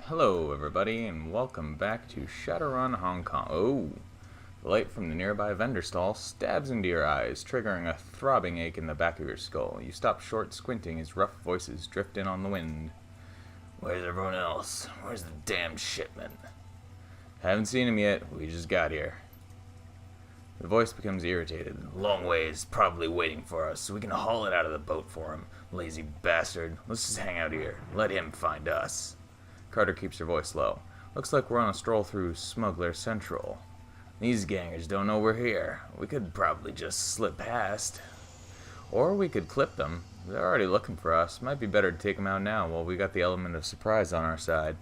Hello everybody and welcome back to Shadowrun Hong Kong. Oh, the light from the nearby vendor stall stabs into your eyes, triggering a throbbing ache in the back of your skull. You stop short, squinting as rough voices drift in on the wind. Where's everyone else? Where's the damn shipment? Haven't seen him yet, we just got here. The voice becomes irritated. Long ways, probably waiting for us, so we can haul it out of the boat for him. Lazy bastard. Let's just hang out here. Let him find us. Carter keeps her voice low. Looks like we're on a stroll through Smuggler Central. These gangers don't know we're here. We could probably just slip past. Or we could clip them. They're already looking for us. Might be better to take them out now while we got the element of surprise on our side.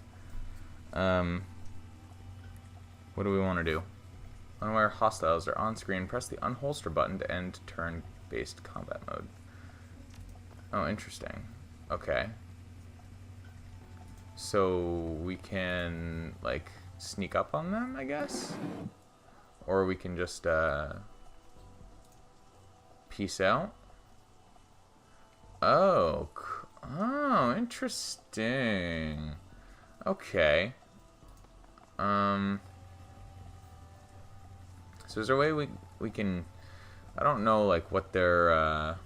What do we want to do? Unaware hostiles are on screen. Press the unholster button to end turn-based combat mode. Oh, interesting. Okay. So we can, like, sneak up on them, I guess? Or we can just, peace out? Oh, interesting. Okay. So is there a way we can, I don't know, like, what their,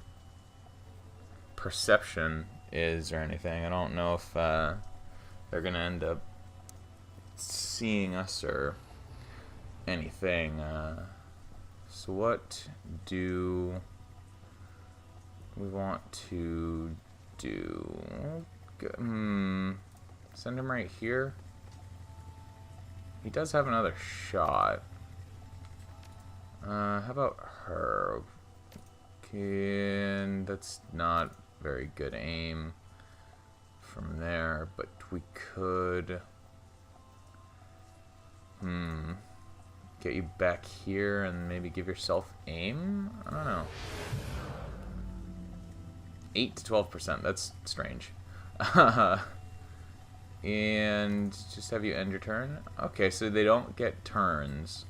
perception is or anything. I don't know if, they're gonna end up seeing us or anything. So what do we want to do? Send him right here. He does have another shot. How about her? That's not very good aim from there, but we could get you back here and maybe give yourself aim? I don't know. 8 to 12%, that's strange. And just have you end your turn? Okay, so they don't get turns.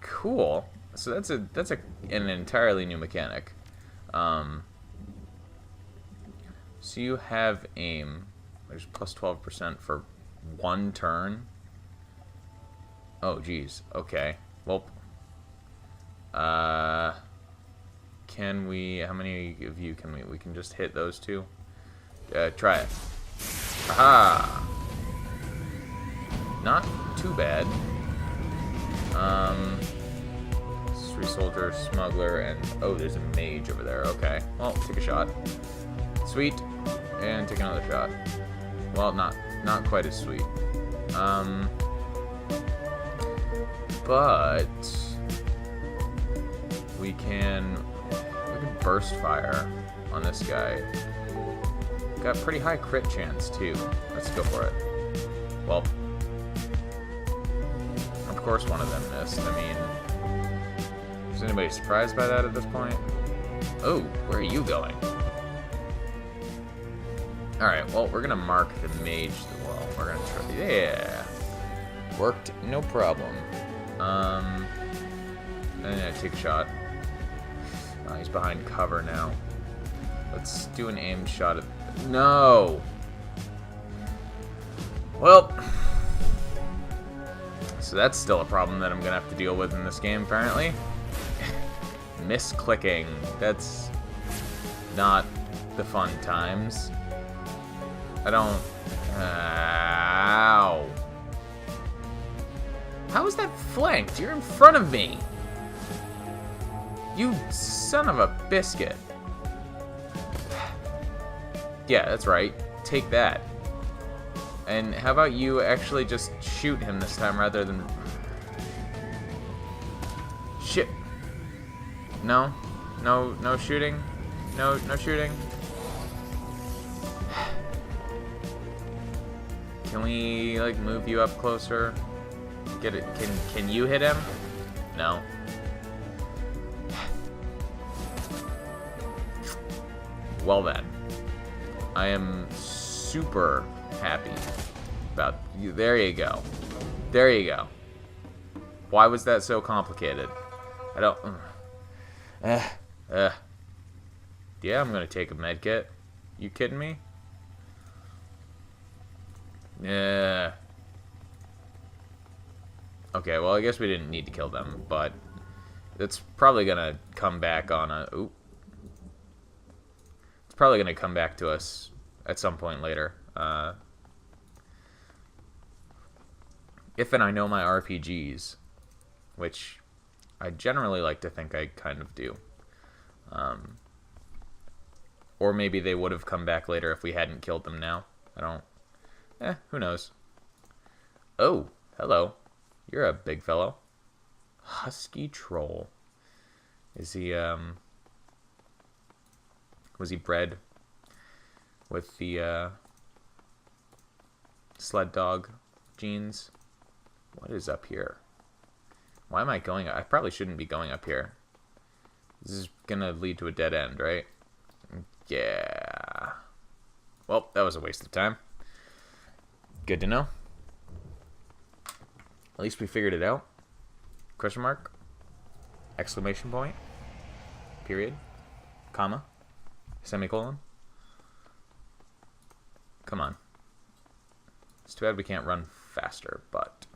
Cool. So that's an entirely new mechanic. So you have aim. There's plus 12% for one turn. Oh, geez. Okay. Well, can we? How many of you can we? We can just hit those two. Try it. Aha! Not too bad. 3 soldier, smuggler, and oh, there's a mage over there. Okay. Well, take a shot. Sweet. And take another shot. Well, not quite as sweet. But we can burst fire on this guy. Got pretty high crit chance too. Let's go for it. Well, of course one of them missed. I mean, is anybody surprised by that at this point? Oh, where are you going? Alright, well, we're gonna mark the mage. Well, we're gonna try. Yeah! Worked, no problem. And then take a shot. He's behind cover now. Let's do an aimed shot at. No! Well. So that's still a problem that I'm gonna have to deal with in this game, apparently. Misclicking. That's not the fun times. I don't... Ow. How is that flanked? You're in front of me. You son of a biscuit. Yeah, that's right. Take that. And how about you actually just shoot him this time rather than... Shit. No? No shooting? No shooting? Can we, like, move you up closer? Get it? Can you hit him? No. Well then. I am super happy about you. There you go. There you go. Why was that so complicated? I don't... Yeah, I'm gonna take a med kit. You kidding me? Yeah. Okay, well, I guess we didn't need to kill them, but it's probably gonna come back on a... Ooh. It's probably gonna come back to us at some point later. If and I know my RPGs, which I generally like to think I kind of do. Or maybe they would have come back later if we hadn't killed them now. I don't... who knows? Oh, hello. You're a big fellow. Husky troll. Is he, was he bred with the, sled dog genes? What is up here? Why am I going... I probably shouldn't be going up here. This is gonna lead to a dead end, right? Yeah. Well, that was a waste of time. Good to know. At least we figured it out. Question mark? Exclamation point? Period? Comma? Semicolon? Come on. It's too bad we can't run faster, but...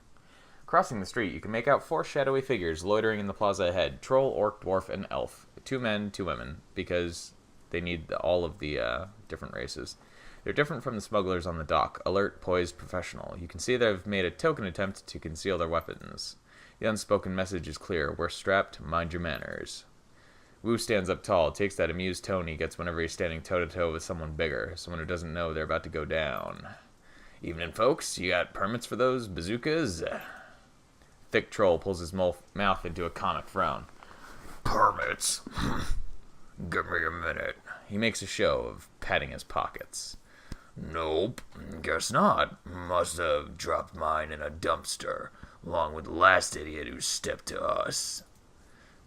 Crossing the street, you can make out 4 shadowy figures loitering in the plaza ahead. Troll, orc, dwarf, and elf. 2 men, 2 women, because they need all of the different races. They're different from the smugglers on the dock. Alert, poised, professional. You can see they've made a token attempt to conceal their weapons. The unspoken message is clear. We're strapped, mind your manners. Wu stands up tall, takes that amused tone he gets whenever he's standing toe-to-toe with someone bigger, someone who doesn't know they're about to go down. Evening, folks. You got permits for those bazookas? Thick troll pulls his mouth into a comic frown. Permits? Give me a minute. He makes a show of patting his pockets. Nope, guess not. Must have dropped mine in a dumpster, along with the last idiot who stepped to us.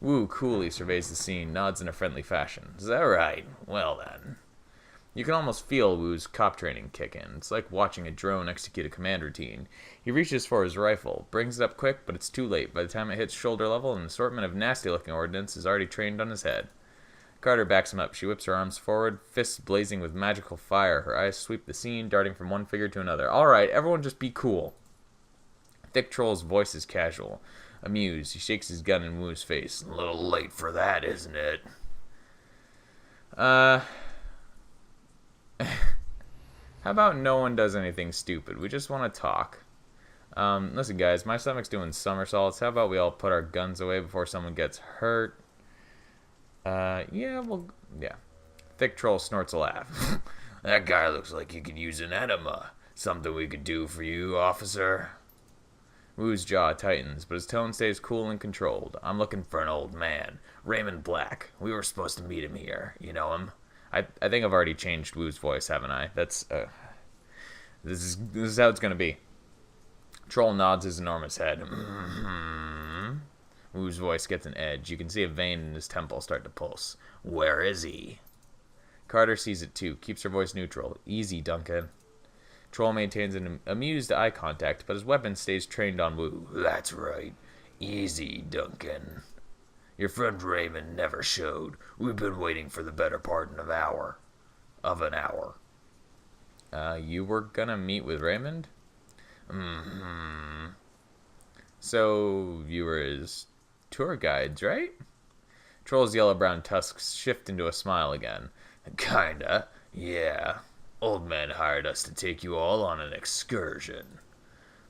Wu coolly surveys the scene, nods in a friendly fashion. Is that right? Well then. You can almost feel Wu's cop training kick in. It's like watching a drone execute a command routine. He reaches for his rifle, brings it up quick, but it's too late. By the time it hits shoulder level, an assortment of nasty-looking ordnance is already trained on his head. Carter backs him up. She whips her arms forward, fists blazing with magical fire. Her eyes sweep the scene, darting from one figure to another. Alright, everyone just be cool. Thick Troll's voice is casual. Amused, he shakes his gun in Wu's face. A little late for that, isn't it? How about no one does anything stupid? We just want to talk. Listen, guys, my stomach's doing somersaults. How about we all put our guns away before someone gets hurt? Yeah. Thick Troll snorts a laugh. That guy looks like he could use an enema. Something we could do for you, officer? Wu's jaw tightens, but his tone stays cool and controlled. I'm looking for an old man. Raymond Black. We were supposed to meet him here. You know him? I think I've already changed Wu's voice, haven't I? That's, this is how it's gonna be. Troll nods his enormous head. Mm-hmm. Wu's voice gets an edge. You can see a vein in his temple start to pulse. Where is he? Carter sees it too, keeps her voice neutral. Easy, Duncan. Troll maintains an amused eye contact, but his weapon stays trained on Wu. That's right. Easy, Duncan. Your friend Raymond never showed. We've been waiting for the better part of an hour. You were gonna meet with Raymond? Mm-hmm. So, you were his tour guides, right? Troll's yellow-brown tusks shift into a smile again. Kinda, yeah. Old man hired us to take you all on an excursion.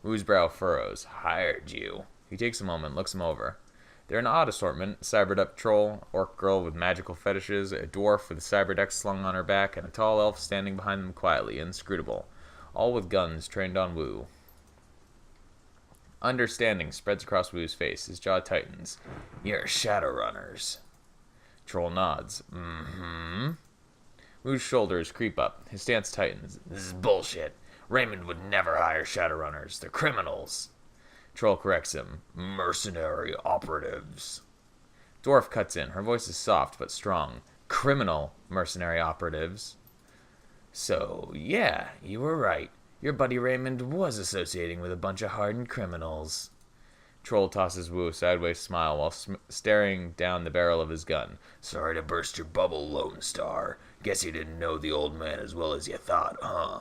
Wu's brow furrows. Hired you. He takes a moment, looks him over. They're an odd assortment. Cyber-up troll, orc girl with magical fetishes, a dwarf with a cyber deck slung on her back, and a tall elf standing behind them quietly, inscrutable. All with guns trained on Wu. Understanding spreads across Wu's face. His jaw tightens. You're Shadowrunners. Troll nods. Mm-hmm. Wu's shoulders creep up. His stance tightens. This is bullshit. Raymond would never hire Shadowrunners. They're criminals. Troll corrects him. Mercenary operatives. Dwarf cuts in. Her voice is soft but strong. Criminal mercenary operatives. So, yeah, you were right. Your buddy Raymond was associating with a bunch of hardened criminals. Troll tosses Wu a sideways smile while staring down the barrel of his gun. Sorry to burst your bubble, Lone Star. Guess you didn't know the old man as well as you thought, huh?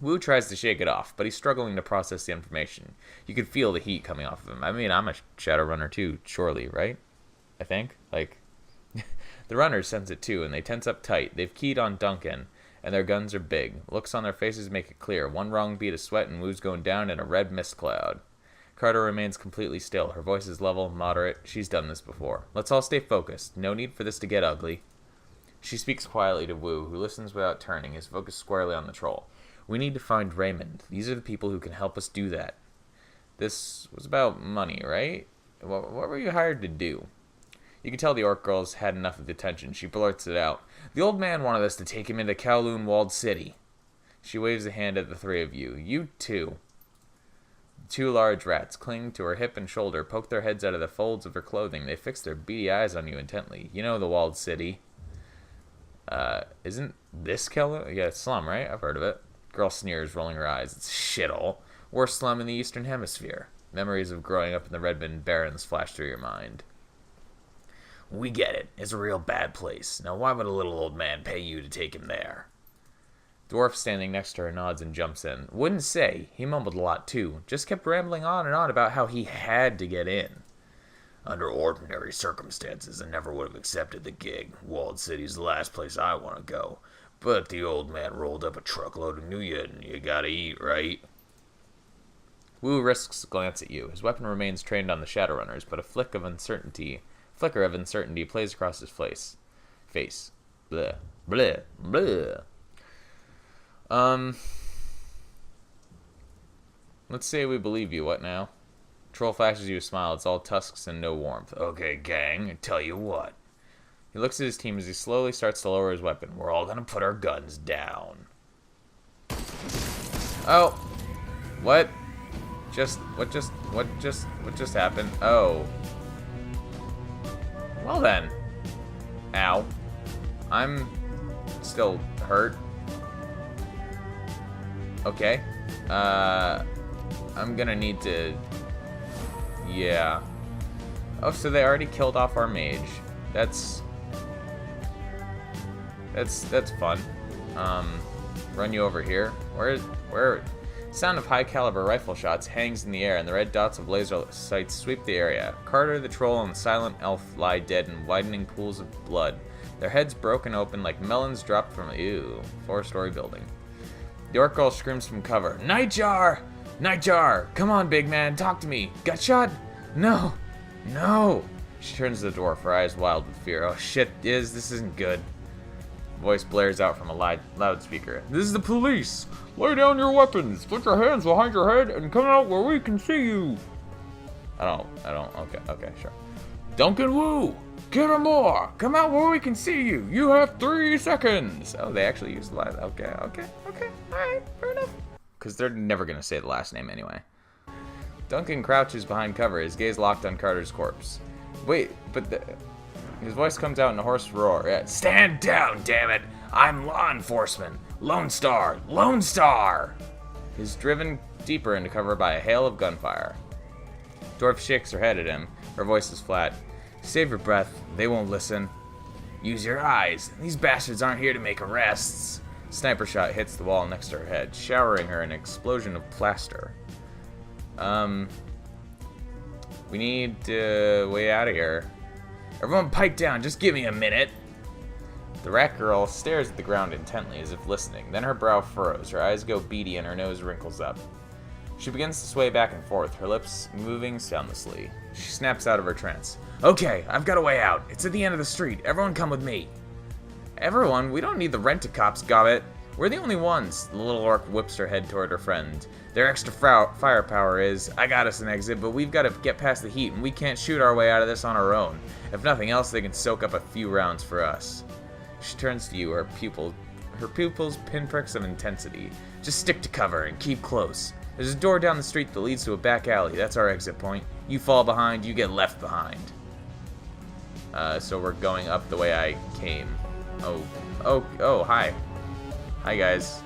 Wu tries to shake it off, but he's struggling to process the information. You could feel the heat coming off of him. I mean, I'm a Shadowrunner too, surely, right? I think. Like, the runners sense it too, and they tense up tight. They've keyed on Duncan, and their guns are big. Looks on their faces make it clear. One wrong beat of sweat, and Wu's going down in a red mist cloud. Carter remains completely still. Her voice is level, moderate. She's done this before. Let's all stay focused. No need for this to get ugly. She speaks quietly to Wu, who listens without turning, his focus squarely on the troll. We need to find Raymond. These are the people who can help us do that. This was about money, right? What were you hired to do? You can tell the orc girl's had enough of the attention. She blurts it out. The old man wanted us to take him into Kowloon Walled City. She waves a hand at the three of you. You too. Two large rats, clinging to her hip and shoulder, poke their heads out of the folds of her clothing. They fix their beady eyes on you intently. You know the Walled City. Isn't this Kowloon? Yeah, it's slum, right? I've heard of it. Girl sneers, rolling her eyes. It's shithole. Worst slum in the Eastern Hemisphere. Memories of growing up in the Redmond Barrens flash through your mind. We get it. It's a real bad place. Now why would a little old man pay you to take him there? Dwarf standing next to her nods and jumps in. Wouldn't say. He mumbled a lot too. Just kept rambling on and on about how he had to get in. Under ordinary circumstances, I never would have accepted the gig. Walled City's the last place I want to go. But the old man rolled up a truckload of Nuya and you gotta eat, right? Wu risks a glance at you. His weapon remains trained on the Shadowrunners, but a flicker of uncertainty plays across his face. Bleh. Bleh. Bleh. Let's say we believe you. What now? Troll flashes you a smile. It's all tusks and no warmth. Okay, gang, I tell you what. He looks at his team as he slowly starts to lower his weapon. We're all gonna put our guns down. Oh. What just happened? Oh. Well then. Ow. I'm still hurt. Okay. I'm gonna need to... Yeah. Oh, so they already killed off our mage. That's fun. Run you over here. Where? Sound of high caliber rifle shots hangs in the air, and the red dots of laser sights sweep the area. Carter, the troll, and the silent elf lie dead in widening pools of blood. Their heads broken open like melons dropped from a four-story building. The orc girl screams from cover. Nightjar! Nightjar! Come on, big man, talk to me. Got shot? No! No! She turns to the dwarf, her eyes wild with fear. Oh shit, this isn't good. Voice blares out from a loudspeaker. This is the police! Lay down your weapons! Put your hands behind your head and come out where we can see you! I don't, okay, sure. Duncan Wu! Get him more! Come out where we can see you! You have 3 seconds! Oh, they actually used the last, okay, alright, fair enough. Because they're never gonna say the last name anyway. Duncan crouches behind cover, his gaze locked on Carter's corpse. Wait, but his voice comes out in a hoarse roar. Yeah. Stand down, damn it! I'm law enforcement! Lone Star! Lone Star! He's driven deeper into cover by a hail of gunfire. Dwarf shakes her head at him. Her voice is flat. Save your breath. They won't listen. Use your eyes. These bastards aren't here to make arrests. Sniper shot hits the wall next to her head, showering her an explosion of plaster. We need to way out of here. Everyone pipe down, just give me a minute. The rat girl stares at the ground intently as if listening. Then her brow furrows, her eyes go beady, and her nose wrinkles up. She begins to sway back and forth, her lips moving soundlessly. She snaps out of her trance. Okay, I've got a way out. It's at the end of the street. Everyone come with me. Everyone? We don't need the rent-a-cops, gobbit. We're the only ones. The little orc whips her head toward her friend. Their extra firepower is, I got us an exit, but we've got to get past the heat, and we can't shoot our way out of this on our own. If nothing else, they can soak up a few rounds for us. She turns to you, her pupils pinpricks of intensity. Just stick to cover and keep close. There's a door down the street that leads to a back alley. That's our exit point. You fall behind, you get left behind. So we're going up the way I came. Oh, hi. Hi, guys.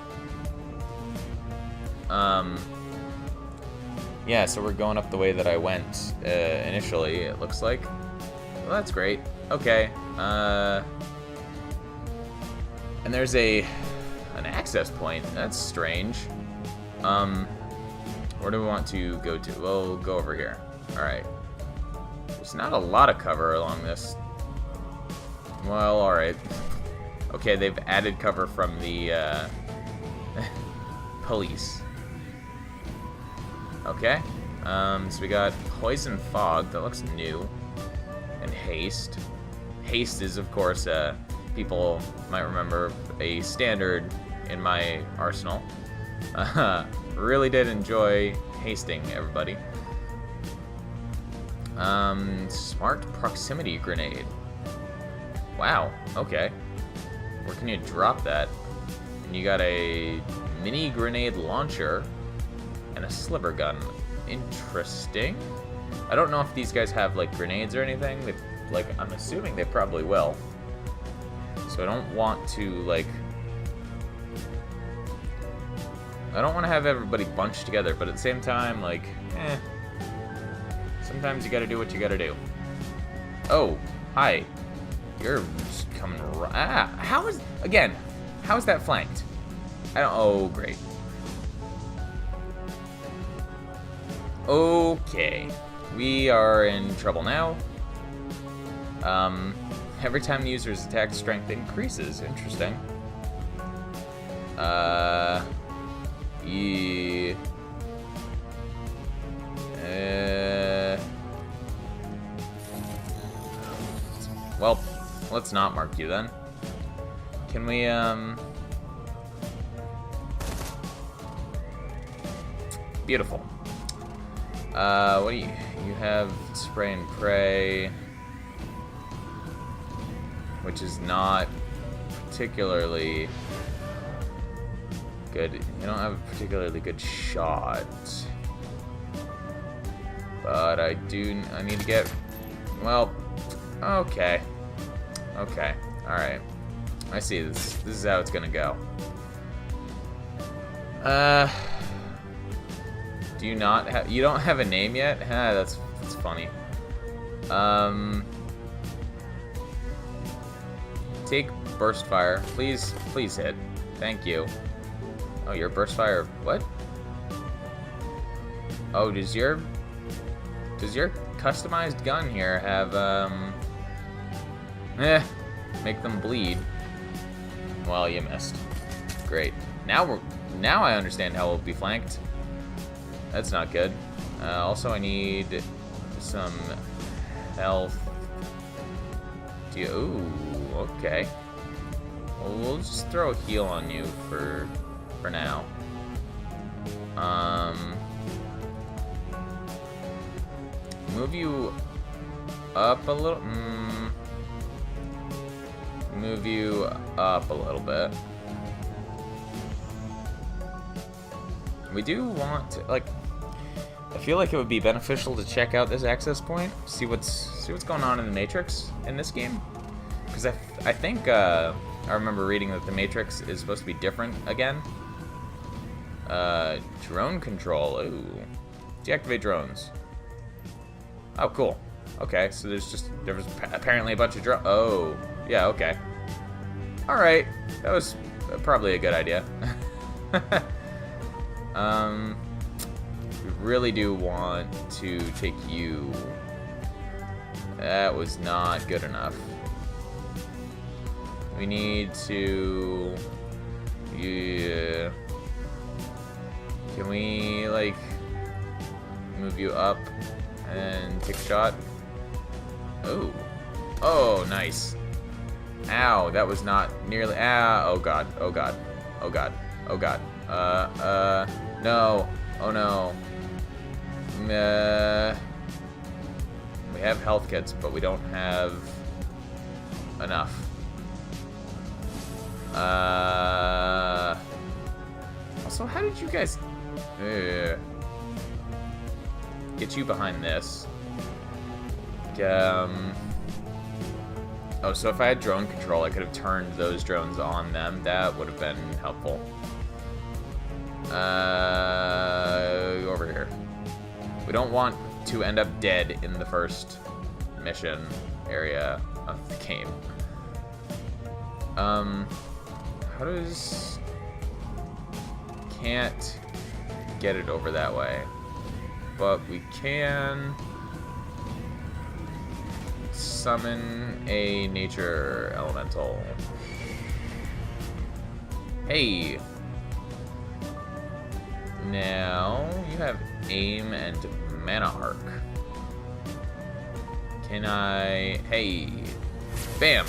Yeah, so we're going up the way that I went initially, it looks like. Well, that's great. Okay. And there's an access point. That's strange. Where do we want to go to? We'll go over here. Alright. There's not a lot of cover along this. Well, alright. Okay, they've added cover from the, police. Okay. So we got Poison Fog. That looks new. And Haste. Haste is, of course, people might remember, a standard in my arsenal. Really did enjoy hasting everybody. Smart Proximity Grenade. Wow, okay. Where can you drop that? And you got a mini grenade launcher and a sliver gun. Interesting. I don't know if these guys have, like, grenades or anything. Like, I'm assuming they probably will. So I don't want to, like... I don't want to have everybody bunched together, but at the same time, like, sometimes you gotta do what you gotta do. Oh, hi. You're just coming right... how is... Again, how is that flanked? I don't... Oh, great. Okay. We are in trouble now. Every time the user's attack strength increases. Interesting. Yeah. Well, let's not mark you then. Can we, Beautiful. What do you have? Spray and pray, which is not particularly good. You don't have a particularly good shot, but I need to get, well, okay, all right. I see this. This is how it's gonna go. Do you not have? You don't have a name yet? That's funny. Take burst fire, please hit. Thank you. Oh, your burst fire. What? Oh, does your customized gun here have make them bleed? Well, you missed. Great. Now I understand how we'll be flanked. That's not good. Also, I need some health. Ooh, okay. Well, we'll just throw a heal on you for now. Move you up a little. Move you up a little bit. We do want to, like, I feel like it would be beneficial to check out this access point, see what's going on in the Matrix in this game, because I think I remember reading that the Matrix is supposed to be different again. Drone control. Ooh, deactivate drones. Oh, cool. Okay, so there was apparently a bunch of drones. Oh, yeah, okay. All right, that was probably a good idea. We really do want to take you. That was not good enough. We need to... Yeah. Can we, like, move you up and take a shot? Oh. Oh, nice. Ow, that was not nearly... oh god, oh god, oh god, oh god. No. Oh no. We have health kits, but we don't have enough. Also, how did you guys get you behind this? Oh, so if I had drone control, I could have turned those drones on them. That would have been helpful. Over here. We don't want to end up dead in the first mission area of the game. How does... can't get it over that way. But we can summon a nature elemental. Hey! Now, you have aim and mana arc. Can I... Hey! Bam!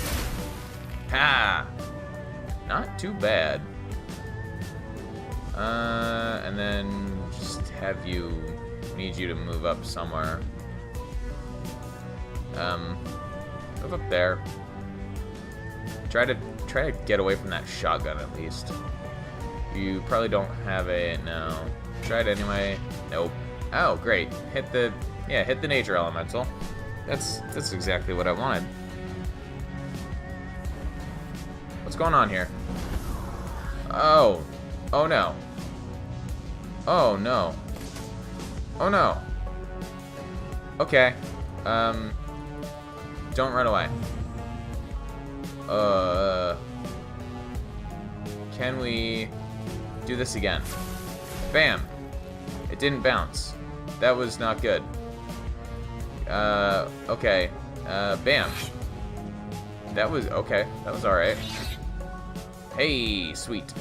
Ha! Not too bad. And then just have you... Need you to move up somewhere. Move up there. Try to get away from that shotgun at least. You probably don't have it. No. Try it anyway. Nope. Oh, great. Hit the nature elemental. That's exactly what I wanted. What's going on here? Oh. Oh no. Oh no. Oh no. Okay. Don't run away. Can we do this again? Bam. It didn't bounce. That was not good. Okay. Bam. That was okay. That was alright. Hey, sweet.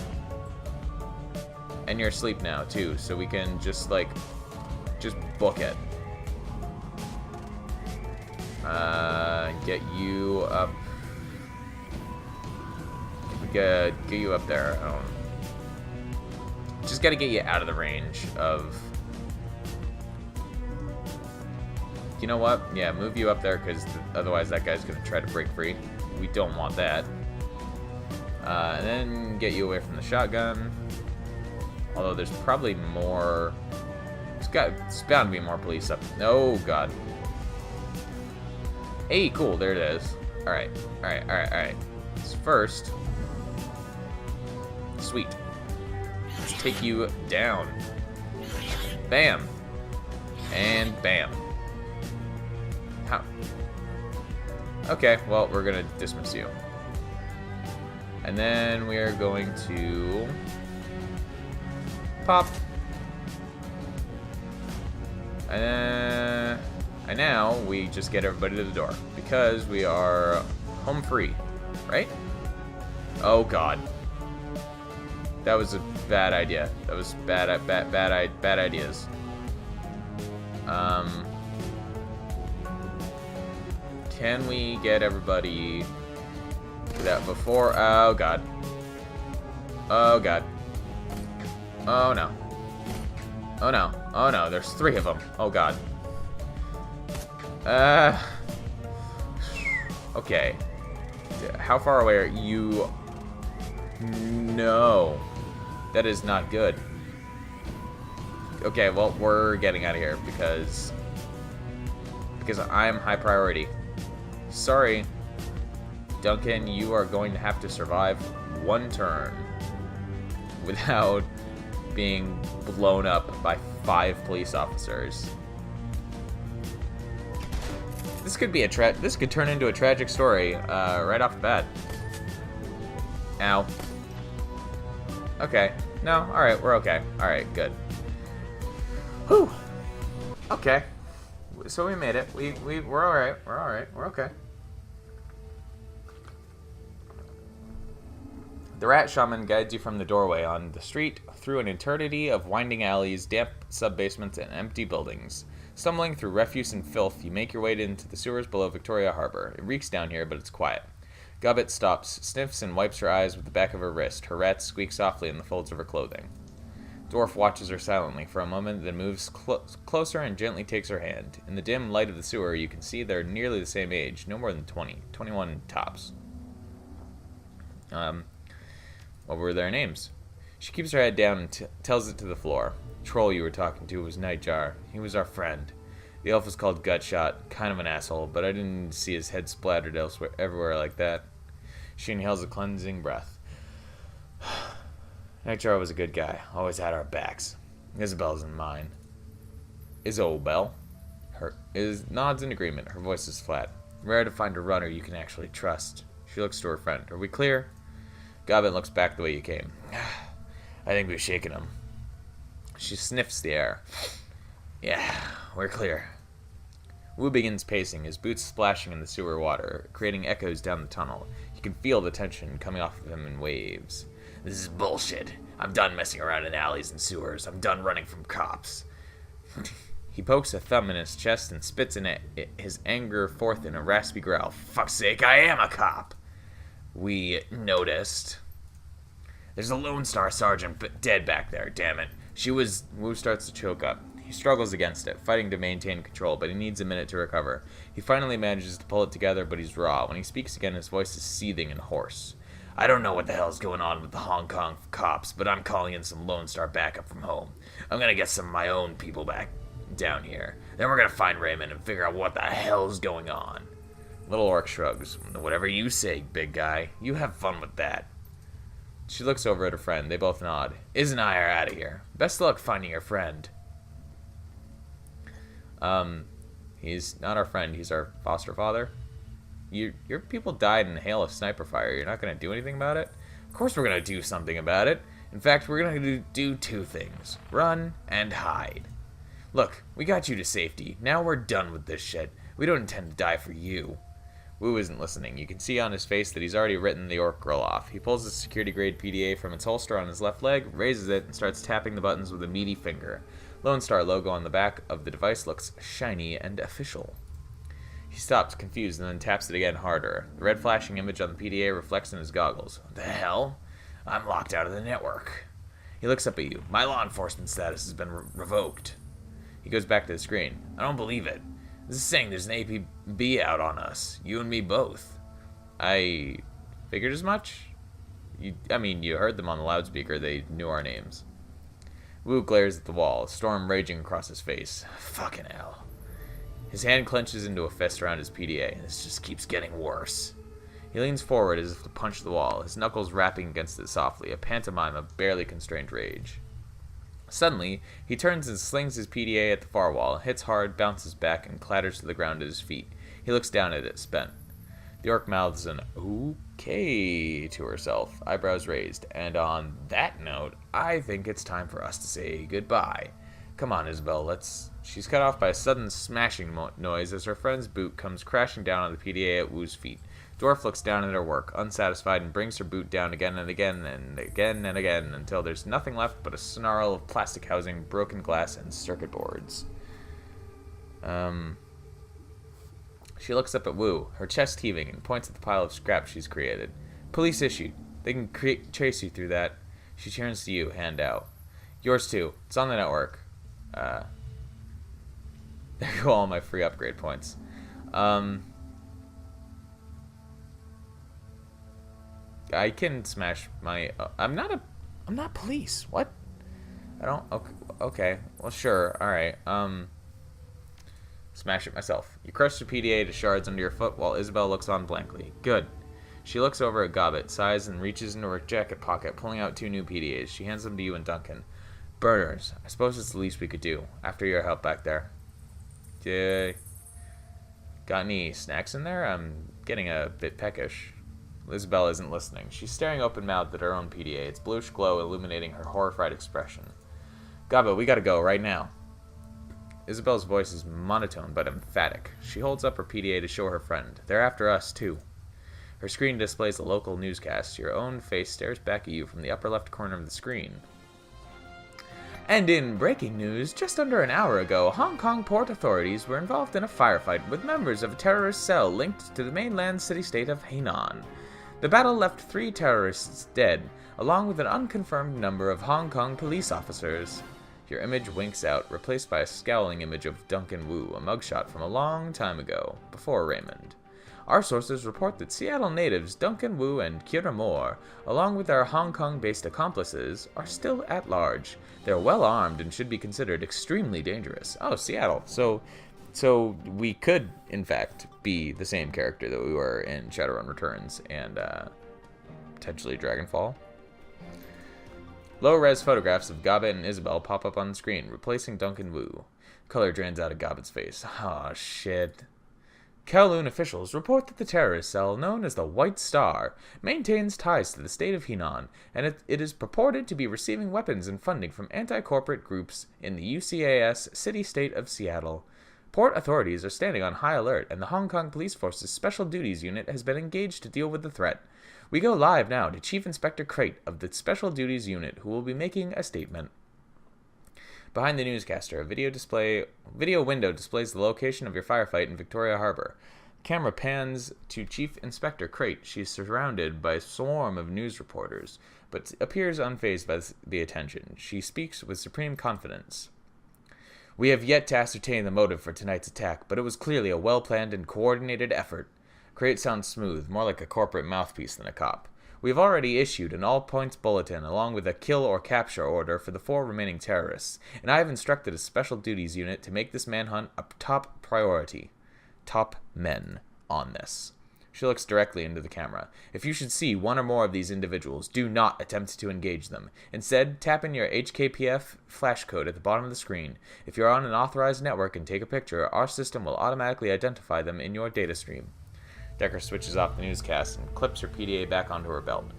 And you're asleep now, too, so we can just, like, just book it. Get you up. Get you up there. I don't... Just gotta get you out of the range of... You know what? Yeah, move you up there, because otherwise that guy's gonna try to break free. We don't want that. And then get you away from the shotgun. Although there's probably more... It's bound to be more police up... Oh, God. Hey, cool, there it is. Alright. So first... Sweet. Let's take you down. Bam. And bam. How? Okay, well, we're gonna dismiss you. And then we are going to... Pop. And now we just get everybody to the door because we are home free, right? Oh God, that was a bad idea. That was bad ideas. Can we get everybody to that before? Oh God. Oh God. Oh no. Oh no. Oh no, there's 3 of them. Oh God. Okay. How far away are you? No. That is not good. Okay, well, we're getting out of here because I'm high priority. Sorry, Duncan, you are going to have to survive 1 turn without being blown up by 5 police officers. This could be this could turn into a tragic story right off the bat. Ow. Okay. No. All right. We're okay. All right. Good. Whew. Okay. So we made it. We're all right. We're all right. We're okay. The rat shaman guides you from the doorway on the street through an eternity of winding alleys, damp sub-basements, and empty buildings. Stumbling through refuse and filth, you make your way into the sewers below Victoria Harbor. It reeks down here, but it's quiet. Gobbet stops, sniffs, and wipes her eyes with the back of her wrist. Her rats squeak softly in the folds of her clothing. Dwarf watches her silently for a moment, then moves closer and gently takes her hand. In the dim light of the sewer, you can see they're nearly the same age, no more than 20, 21 tops. What were their names? She keeps her head down and tells it to the floor. The troll you were talking to was Nightjar. He was our friend. The elf was called Gutshot, kind of an asshole, but I didn't see his head splattered everywhere like that. She inhales a cleansing breath. Nightjar was a good guy, always had our backs. Isabel's in mine. Isobel? Nods in agreement. Her voice is flat. Rare to find a runner you can actually trust. She looks to her friend. Are we clear? Gobbet looks back the way you came. I think we've shaken him. She sniffs the air. Yeah, we're clear. Wu begins pacing, his boots splashing in the sewer water, creating echoes down the tunnel. You can feel the tension coming off of him in waves. This is bullshit. I'm done messing around in alleys and sewers. I'm done running from cops. He pokes a thumb in his chest and spits his anger forth in a raspy growl. Fuck's sake, I am a cop! We noticed. There's a Lone Star sergeant dead back there, damn it. Wu starts to choke up. He struggles against it, fighting to maintain control, but he needs a minute to recover. He finally manages to pull it together, but he's raw. When he speaks again, his voice is seething and hoarse. I don't know what the hell's going on with the Hong Kong cops, but I'm calling in some Lone Star backup from home. I'm gonna get some of my own people back down here. Then we're gonna find Raymond and figure out what the hell's going on. Little Orc shrugs. Whatever you say, big guy. You have fun with that. She looks over at her friend. They both nod. Iz and I are out of here. Best luck finding your friend. He's not our friend. He's our foster father. Your people died in a hail of sniper fire. You're not going to do anything about it? Of course we're going to do something about it. In fact, we're going to do two things. Run and hide. Look, we got you to safety. Now we're done with this shit. We don't intend to die for you. Wu isn't listening. You can see on his face that he's already written the orc girl off. He pulls his security-grade PDA from its holster on his left leg, raises it, and starts tapping the buttons with a meaty finger. Lone Star logo on the back of the device looks shiny and official. He stops, confused, and then taps it again harder. The red flashing image on the PDA reflects in his goggles. What the hell? I'm locked out of the network. He looks up at you. My law enforcement status has been revoked. He goes back to the screen. I don't believe it. This is saying there's an APB out on us. You and me both. I figured as much. You heard them on the loudspeaker. They knew our names. Wu glares at the wall, a storm raging across his face. Fucking hell. His hand clenches into a fist around his PDA. This just keeps getting worse. He leans forward as if to punch the wall, his knuckles rapping against it softly, a pantomime of barely constrained rage. Suddenly, he turns and slings his PDA at the far wall, hits hard, bounces back, and clatters to the ground at his feet. He looks down at it, spent. The orc mouths an okay to herself, eyebrows raised, and on that note, I think it's time for us to say goodbye. Come on, Isabel, let's... She's cut off by a sudden smashing noise as her friend's boot comes crashing down on the PDA at Wu's feet. Dwarf looks down at her work, unsatisfied, and brings her boot down again and again and again and again until there's nothing left but a snarl of plastic housing, broken glass, and circuit boards. She looks up at Wu, her chest heaving, and points at the pile of scrap she's created. Police issued. They can chase you through that. She turns to you, hand out. Yours too. It's on the network. There go all my free upgrade points. I can smash my... I'm not police. What? I don't... Okay. Well, sure. Alright. Smash it myself. You crush the PDA to shards under your foot while Isabel looks on blankly. Good. She looks over at Gobbet, sighs, and reaches into her jacket pocket, pulling out 2 new PDAs. She hands them to you and Duncan. Burners. I suppose it's the least we could do, after your help back there. Got any snacks in there? I'm getting a bit peckish. Isabel isn't listening. She's staring open-mouthed at her own PDA, its bluish glow illuminating her horrified expression. Gobbet, we gotta go, right now. Isabel's voice is monotone but emphatic. She holds up her PDA to show her friend. They're after us, too. Her screen displays a local newscast. Your own face stares back at you from the upper left corner of the screen. And in breaking news, just under an hour ago, Hong Kong port authorities were involved in a firefight with members of a terrorist cell linked to the mainland city-state of Hainan. The battle left 3 terrorists dead, along with an unconfirmed number of Hong Kong police officers. Your image winks out, replaced by a scowling image of Duncan Wu, a mugshot from a long time ago, before Raymond. Our sources report that Seattle natives Duncan Wu and Kira Moore, along with their Hong Kong-based accomplices, are still at large. They're well armed and should be considered extremely dangerous. Oh, Seattle. So we could, in fact, be the same character that we were in Shadowrun Returns and potentially Dragonfall. Low-res photographs of Gobbet and Isabel pop up on the screen, replacing Duncan Wu. Color drains out of Gobbet's face. Oh, shit. Kowloon officials report that the terrorist cell known as the White Star maintains ties to the state of Henan, and it is purported to be receiving weapons and funding from anti-corporate groups in the UCAS city-state of Seattle. Port authorities are standing on high alert, and the Hong Kong Police Force's Special Duties Unit has been engaged to deal with the threat. We go live now to Chief Inspector Crate of the Special Duties Unit, who will be making a statement. Behind the newscaster, a video window displays the location of your firefight in Victoria Harbor. The camera pans to Chief Inspector Crate. She is surrounded by a swarm of news reporters, but appears unfazed by the attention. She speaks with supreme confidence. We have yet to ascertain the motive for tonight's attack, but it was clearly a well-planned and coordinated effort. Crate sounds smooth, more like a corporate mouthpiece than a cop. We have already issued an all-points bulletin along with a kill or capture order for the 4 remaining terrorists, and I have instructed a special duties unit to make this manhunt a top priority. Top men on this. She looks directly into the camera. If you should see one or more of these individuals, do not attempt to engage them. Instead, tap in your HKPF flash code at the bottom of the screen. If you're on an authorized network and take a picture, our system will automatically identify them in your data stream. Decker switches off the newscast and clips her PDA back onto her belt.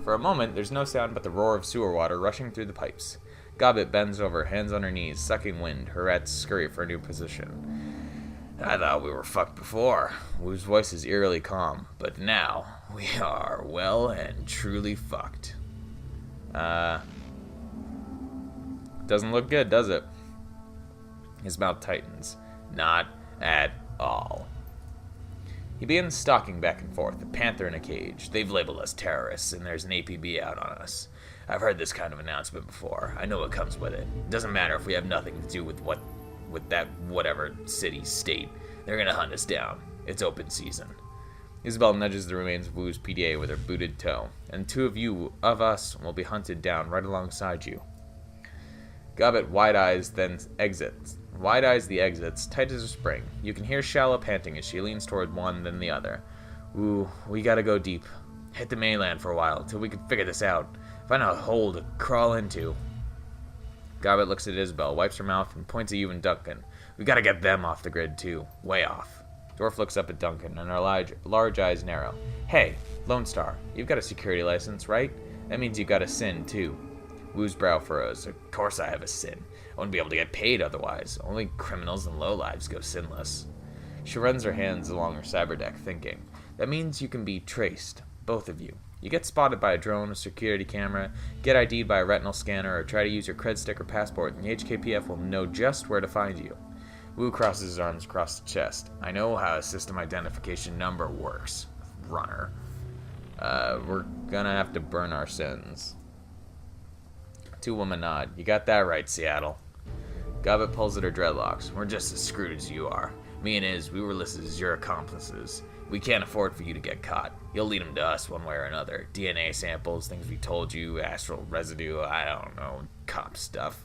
For a moment, there's no sound but the roar of sewer water rushing through the pipes. Gobbet bends over, hands on her knees, sucking wind. Her rats scurry for a new position. I thought we were fucked before. Wu's voice is eerily calm, but now we are well and truly fucked. Doesn't look good, does it? His mouth tightens. Not at all. He begins stalking back and forth, a panther in a cage. They've labeled us terrorists, and there's an APB out on us. I've heard this kind of announcement before. I know what comes with it. Doesn't matter if we have nothing to do with that whatever city, state. They're gonna hunt us down. It's open season. Isabel nudges the remains of Wu's PDA with her booted toe, and 2 of us will be hunted down right alongside you. Gobbet wide-eyes the exits, tight as a spring. You can hear Shallow panting as she leans toward one, then the other. Ooh, we gotta go deep. Hit the mainland for a while, till we can figure this out. Find a hole to crawl into. Gobbet looks at Isabel, wipes her mouth, and points at you and Duncan. We gotta get them off the grid, too. Way off. Dwarf looks up at Duncan, and her large eyes narrow. Hey, Lone Star, you've got a security license, right? That means you got a SIN, too. Wu's brow furrows. Of course I have a SIN. I wouldn't be able to get paid otherwise. Only criminals and lowlives go sinless. She runs her hands along her cyberdeck, thinking. That means you can be traced, both of you. You get spotted by a drone, a security camera, get ID'd by a retinal scanner, or try to use your cred stick or passport, and the HKPF will know just where to find you. Wu crosses his arms across the chest. I know how a system identification number works, runner. We're gonna have to burn our sins. 2 women nod. You got that right, Seattle. Gobbet pulls at her dreadlocks. We're just as screwed as you are. Me and Iz, we were listed as your accomplices. We can't afford for you to get caught. You'll lead them to us one way or another. DNA samples, things we told you, astral residue, I don't know, cop stuff.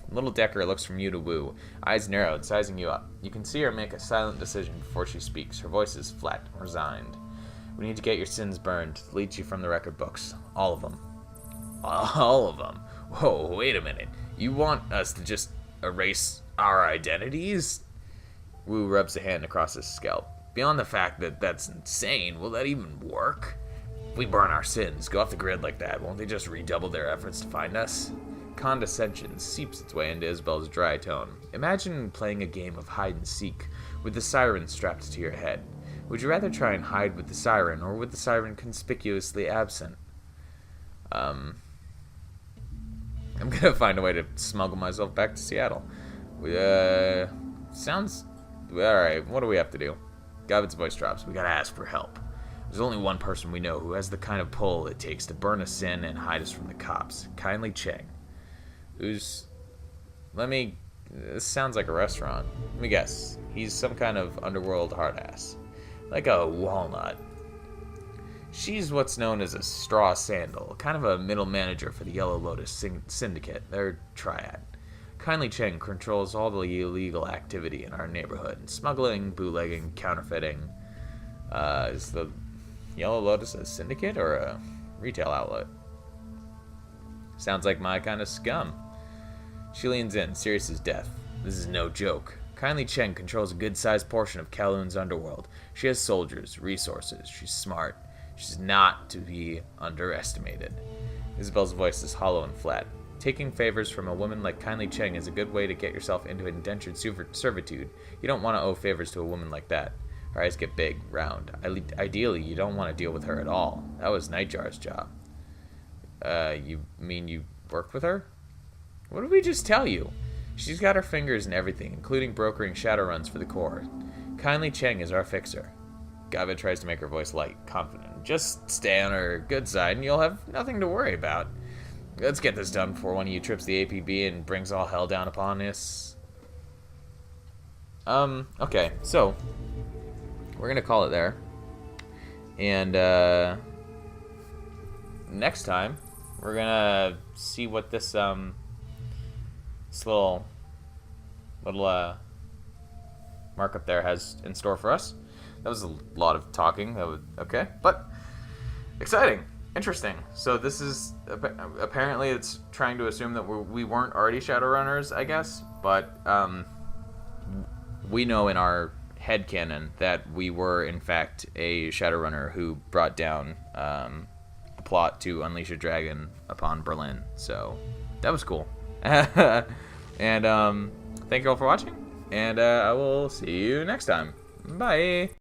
Little Decker looks from you to Wu, eyes narrowed, sizing you up. You can see her make a silent decision before she speaks. Her voice is flat, resigned. We need to get your sins burned, delete you from the record books. All of them. All of them? Whoa, wait a minute. You want us to just erase our identities? Wu rubs a hand across his scalp. Beyond the fact that that's insane, will that even work? If we burn our sins, go off the grid like that, won't they just redouble their efforts to find us? Condescension seeps its way into Isabel's dry tone. Imagine playing a game of hide-and-seek with the siren strapped to your head. Would you rather try and hide with the siren, or with the siren conspicuously absent? I'm gonna find a way to smuggle myself back to Seattle. Sounds... Alright, what do we have to do? Gobbet's voice drops. We gotta ask for help. There's only one person we know who has the kind of pull it takes to burn us in and hide us from the cops. Kindly Cheng. This sounds like a restaurant. Let me guess. He's some kind of underworld hard-ass. Like a walnut. She's what's known as a straw sandal, kind of a middle manager for the Yellow Lotus Syndicate, their triad. Kindly Cheng controls all the illegal activity in our neighborhood. Smuggling, bootlegging, counterfeiting. Is the Yellow Lotus a syndicate or a retail outlet? Sounds like my kind of scum. She leans in, serious as death. This is no joke. Kindly Cheng controls a good-sized portion of Kowloon's underworld. She has soldiers, resources. She's smart. She's not to be underestimated. Isabel's voice is hollow and flat. Taking favors from a woman like Kindly Cheng is a good way to get yourself into indentured servitude. You don't want to owe favors to a woman like that. Her eyes get big, round. Ideally, you don't want to deal with her at all. That was Nightjar's job. You mean you worked with her? What did we just tell you? She's got her fingers in everything, including brokering Shadowruns for the Corps. Kindly Cheng is our fixer. Gava tries to make her voice light, confident. Just stay on her good side and you'll have nothing to worry about. Let's get this done before one of you trips the APB and brings all hell down upon us. Okay, so we're gonna call it there. And next time we're gonna see what this this little markup there has in store for us. That was a lot of talking. That was okay, but exciting, interesting. So this is apparently it's trying to assume that we weren't already Shadowrunners, I guess, but we know in our headcanon that we were in fact a Shadowrunner who brought down the plot to unleash a dragon upon Berlin. So that was cool. And thank you all for watching, and I will see you next time. Bye.